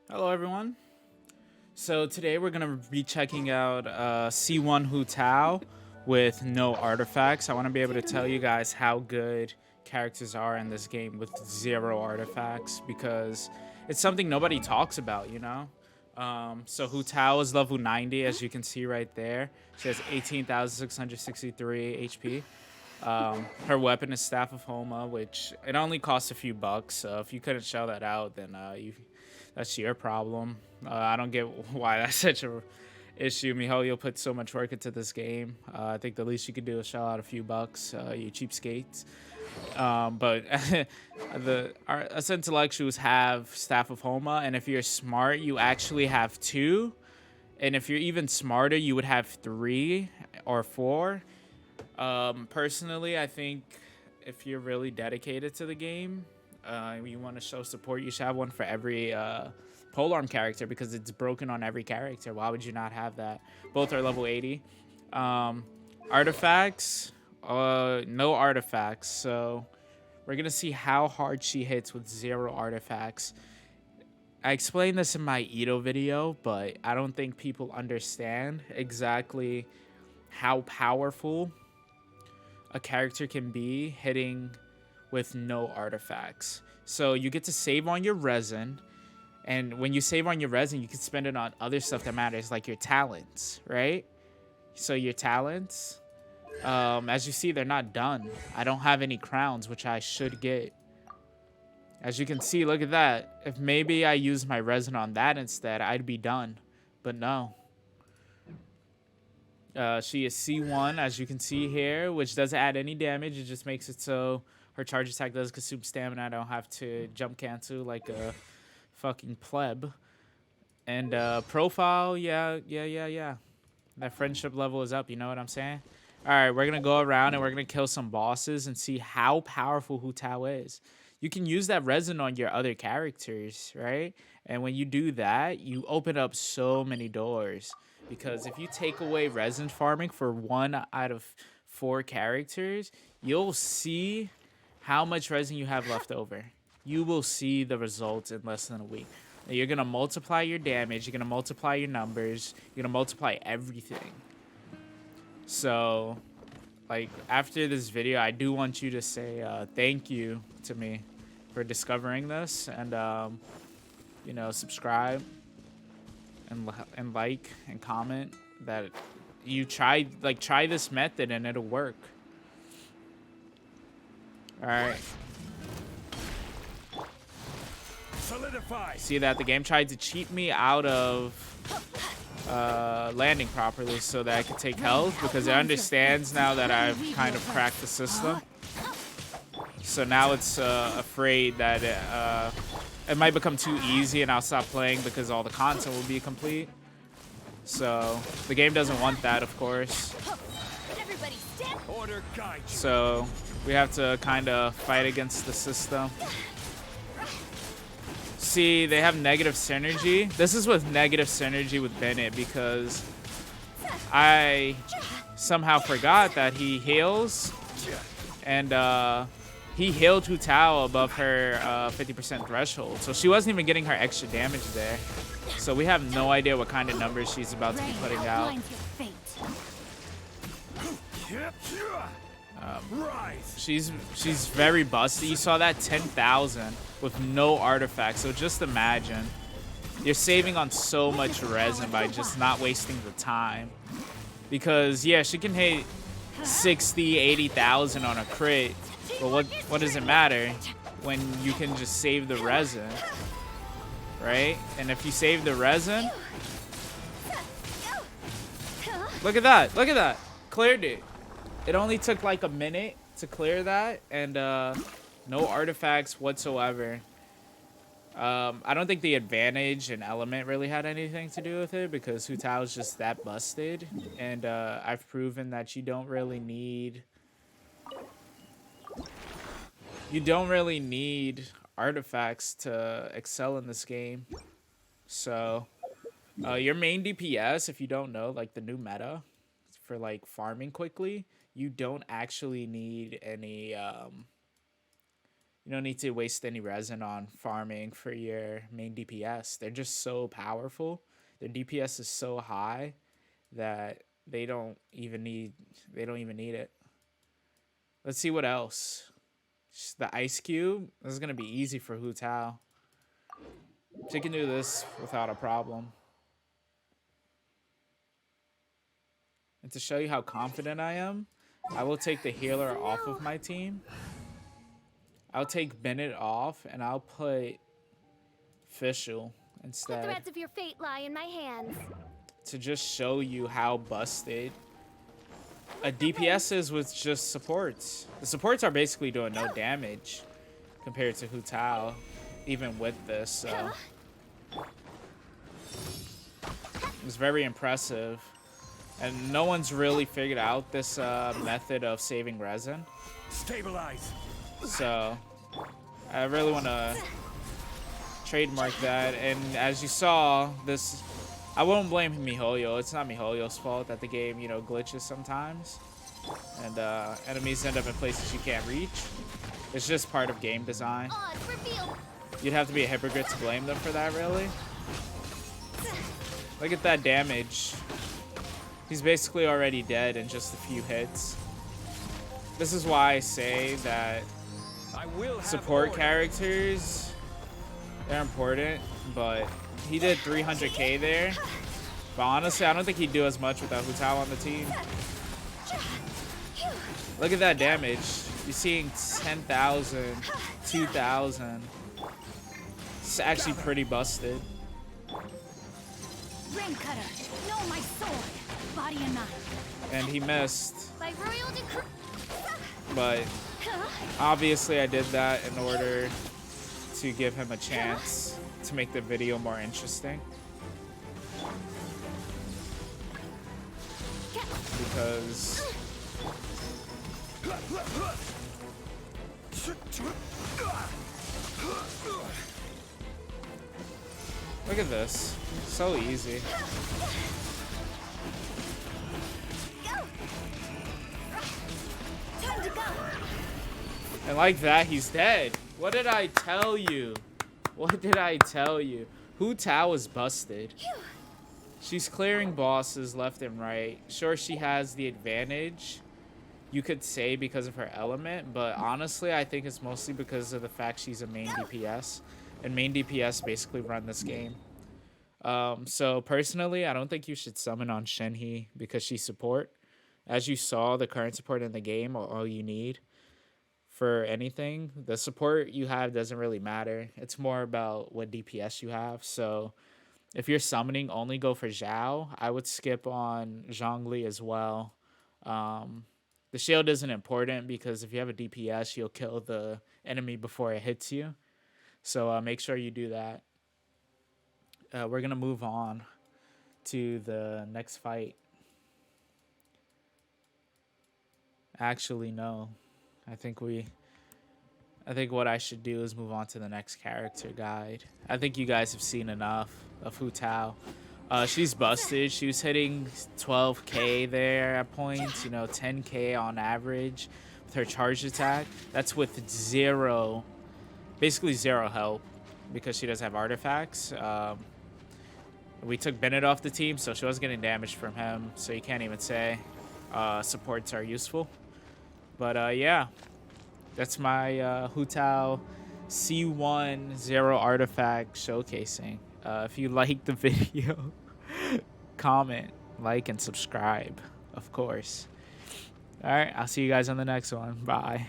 Hello, everyone. So today we're gonna be checking out C1 Hu Tao with no artifacts. I want to be able to tell you guys how good characters are in this game with zero artifacts because it's something nobody talks about, you know. So Hu Tao is level 90, as you can see right there. She has 18,663 HP. Her weapon is Staff of Homa, which it only costs a few bucks. So if you couldn't show that out, then that's your problem. I don't get why that's such a issue. Mihoyo put so much work into this game. I think the least you could do is shell out a few bucks. You cheapskates. But us intellectuals have Staff of Homa, and if you're smart, you actually have two. And if you're even smarter, you would have three or four. Personally, I think if you're really dedicated to the game, you want to show support, you should have one for every polearm character because it's broken on every character. Why would you not have that? Both are level 80. Artifacts, no artifacts. So we're gonna see how hard she hits with zero artifacts. I explained this in my Ito video, but I don't think people understand exactly how powerful a character can be hitting with no artifacts. So you get to save on your resin, and when you save on your resin, you can spend it on other stuff that matters, like your talents, right? So your talents, as you see, they're not done. I don't have any crowns, which I should get. As you can see, look at that. If maybe I use my resin on that instead, I'd be done. But no. She is C1, as you can see here, which doesn't add any damage. It just makes it so her charge attack does consume stamina. I don't have to jump cancel like a fucking pleb. And profile, yeah. That friendship level is up, you know what I'm saying? All right, we're going to go around and we're going to kill some bosses and see how powerful Hu Tao is. You can use that resin on your other characters, right? And when you do that, you open up so many doors. Because if you take away resin farming for 1 out of 4 characters, you'll see how much resin you have left over. You will see the results in less than a week. You're going to multiply your damage. You're going to multiply your numbers. You're going to multiply everything. So, like, after this video, I do want you to say thank you to me for discovering this. And, subscribe and like and comment that you try this method and it'll work. All right. Solidify. See that the game tried to cheat me out of landing properly so that I could take health because it understands now that I've kind of cracked the system. So now it's afraid that it might become too easy and I'll stop playing because all the content will be complete. So the game doesn't want that, of course. So we have to kind of fight against the system. See, they have negative synergy. This is with negative synergy with Bennett because I somehow forgot that he heals. And he healed Hu Tao above her 50% threshold. So she wasn't even getting her extra damage there. So we have no idea what kind of numbers she's about to be putting out. She's very busty. You saw that 10,000 with no artifacts. So just imagine. You're saving on so much resin by just not wasting the time. Because, yeah, she can hit 60, 80,000 on a crit. But what does it matter when you can just save the resin, right? And if you save the resin, look at that, cleared it. It only took like a minute to clear that, and no artifacts whatsoever. I don't think the advantage and element really had anything to do with it because Hu Tao is just that busted, and I've proven that you don't really need artifacts to excel in this game. So your main DPS, if you don't know, like the new meta for like farming quickly, you don't actually need any You don't need to waste any resin on farming for your main DPS. They're just so powerful. Their DPS is so high that they don't even need it. Let's see what else. Just the ice cube. This is gonna be easy for Hu Tao. She can do this without a problem. And to show you how confident I am, I will take the healer off of my team. I'll take Bennett off, and I'll put Fischl The instead threads of your fate lie in my hands. to just show you how busted a DPS is with just supports. The supports are basically doing no damage compared to Hu Tao, even with this. So it's very impressive. And no one's really figured out this method of saving resin. Stabilize. So I really want to trademark that. And as you saw, this, I won't blame Mihoyo. It's not Mihoyo's fault that the game, you know, glitches sometimes. And enemies end up in places you can't reach. It's just part of game design. Odds revealed. You'd have to be a hypocrite to blame them for that, really. Look at that damage. He's basically already dead in just a few hits. This is why I say that support characters, they're important, but he did 300k there. But honestly, I don't think he'd do as much without Hu Tao on the team. Look at that damage. You're seeing 10,000, 2,000. It's actually pretty busted. Ring cutter. No, my sword. Body and mind. And he missed. By royal decree. But obviously I did that in order to give him a chance to make the video more interesting. Because look at this. So easy. Time to go. And like that, he's dead. What did I tell you? What did I tell you? Hu Tao is busted. She's clearing bosses left and right. Sure, she has the advantage, you could say, because of her element, but honestly, I think it's mostly because of the fact she's a main DPS, and main DPS basically run this game. So personally, I don't think you should summon on Shenhe because she's support. As you saw, the current support in the game are all you need for anything. The support you have doesn't really matter. It's more about what DPS you have. So if you're summoning, only go for Zhao. I would skip on Zhongli as well. The shield isn't important because if you have a DPS, you'll kill the enemy before it hits you. So make sure you do that. We're going to move on to the next fight. Actually, no. I think what I should do is move on to the next character guide. I think you guys have seen enough of Hu Tao. She's busted. She was hitting 12k there at points, you know, 10k on average with her charge attack. That's with basically zero help because she doesn't have artifacts. We took Bennett off the team, so she wasn't getting damage from him, so you can't even say supports are useful. But yeah, that's my Hu Tao C1 0 artifact showcasing. If you liked the video, comment, like, and subscribe, of course. All right, I'll see you guys on the next one. Bye.